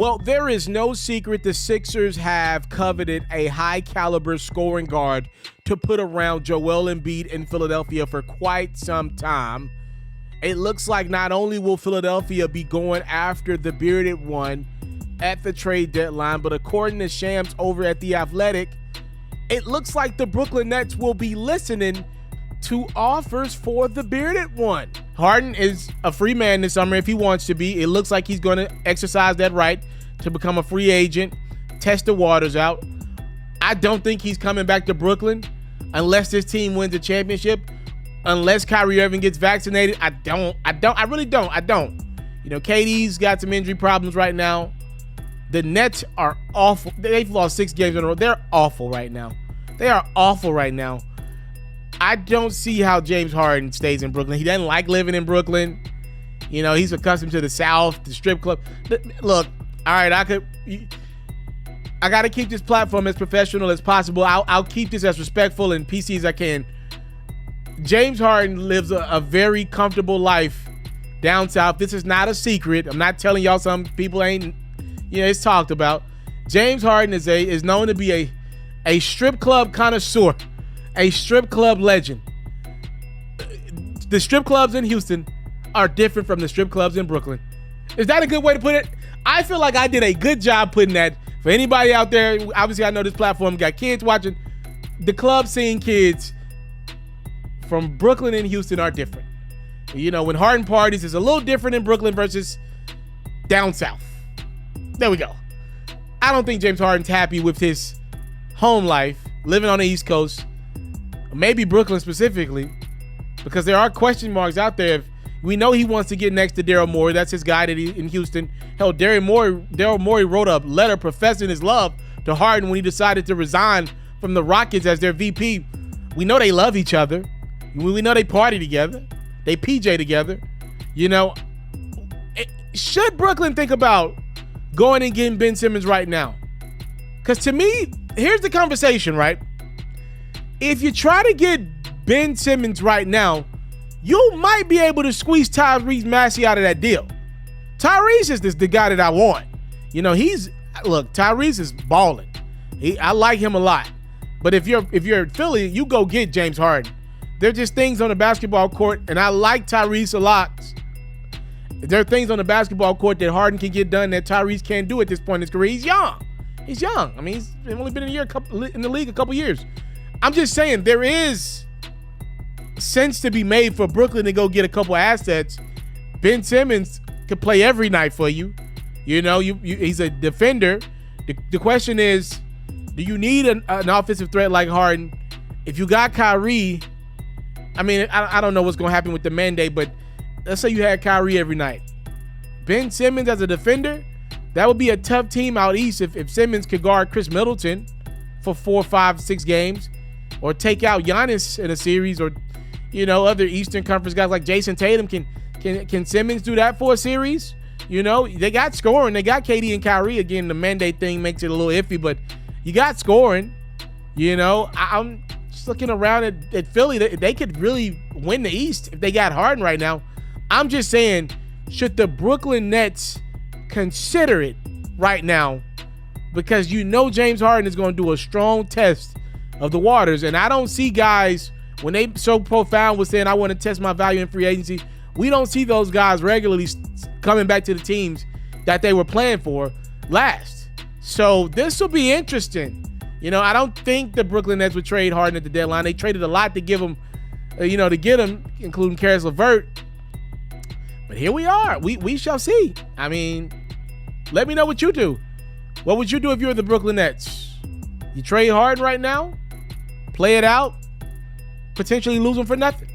Well, there is no secret the Sixers have coveted a high-caliber scoring guard to put around Joel Embiid in Philadelphia for quite some time. It looks like not only will Philadelphia be going after the bearded one at the trade deadline, but according to Shams over at The Athletic, it looks like the Brooklyn Nets will be listening to offers for the bearded one. Harden is a free man this summer if he wants to be. It looks like he's going to exercise that right to become a free agent, test the waters out. I don't think he's coming back to Brooklyn unless this team wins a championship, unless Kyrie Irving gets vaccinated. I really don't. You know, KD's got some injury problems right now. The Nets are awful. They've lost 6 games in a row. They're awful right now. They are awful right now. I don't see how James Harden stays in Brooklyn. He doesn't like living in Brooklyn. You know, he's accustomed to the South, the strip club. Look, all right, I got to keep this platform as professional as possible. I'll keep this as respectful and PC as I can. James Harden lives a very comfortable life down south. This is not a secret. I'm not telling y'all some people ain't, you know, it's talked about. James Harden is known to be a strip club connoisseur. A strip club legend. The strip clubs in Houston are different from the strip clubs in Brooklyn. Is that a good way to put it? I feel like I did a good job putting that. For anybody out there, obviously I know this platform got kids watching. The club scene kids from Brooklyn and Houston are different. You know, when Harden parties, it's a little different in Brooklyn versus down south. There we go. I don't think James Harden's happy with his home life, living on the East Coast. Maybe Brooklyn specifically, because there are question marks out there. If we know he wants to get next to Daryl Morey. That's his guy in Houston. Hell, Daryl Morey wrote a letter professing his love to Harden when he decided to resign from the Rockets as their VP. We know they love each other. We know they party together. They PJ together. You know, should Brooklyn think about going and getting Ben Simmons right now? Because to me, here's the conversation, right? If you try to get Ben Simmons right now, you might be able to squeeze Tyrese Maxey out of that deal. Tyrese is the guy that I want. You know, Tyrese is balling. I like him a lot. But if you're Philly, you go get James Harden. There are just things on the basketball court, and I like Tyrese a lot. There are things on the basketball court that Harden can get done that Tyrese can't do at this point in his career. He's young. I mean, he's only been in the league a couple years. I'm just saying there is sense to be made for Brooklyn to go get a couple assets. Ben Simmons could play every night for you. You know, he's a defender. The question is, do you need an offensive threat like Harden? If you got Kyrie, I mean, I don't know what's going to happen with the mandate, but let's say you had Kyrie every night. Ben Simmons as a defender, that would be a tough team out east if Simmons could guard Chris Middleton for 4, 5, 6 games. Or take out Giannis in a series, or, you know, other Eastern Conference guys like Jason Tatum. Can Simmons do that for a series? You know, they got scoring. They got KD and Kyrie. Again, the mandate thing makes it a little iffy, but you got scoring. You know, I'm just looking around at Philly. They could really win the East if they got Harden right now. I'm just saying, should the Brooklyn Nets consider it right now? Because you know James Harden is going to do a strong test of the waters, and I don't see guys, when they so profound with saying I want to test my value in free agency, we don't see those guys regularly coming back to the teams that they were playing for last. So this will be interesting. You know, I don't think the Brooklyn Nets would trade Harden at the deadline. They traded a lot to give him, to get him, including Karis LeVert. But here we are. We shall see. I mean, let me know what you do. What would you do if you were the Brooklyn Nets? You trade Harden right now? Play it out, potentially lose them for nothing.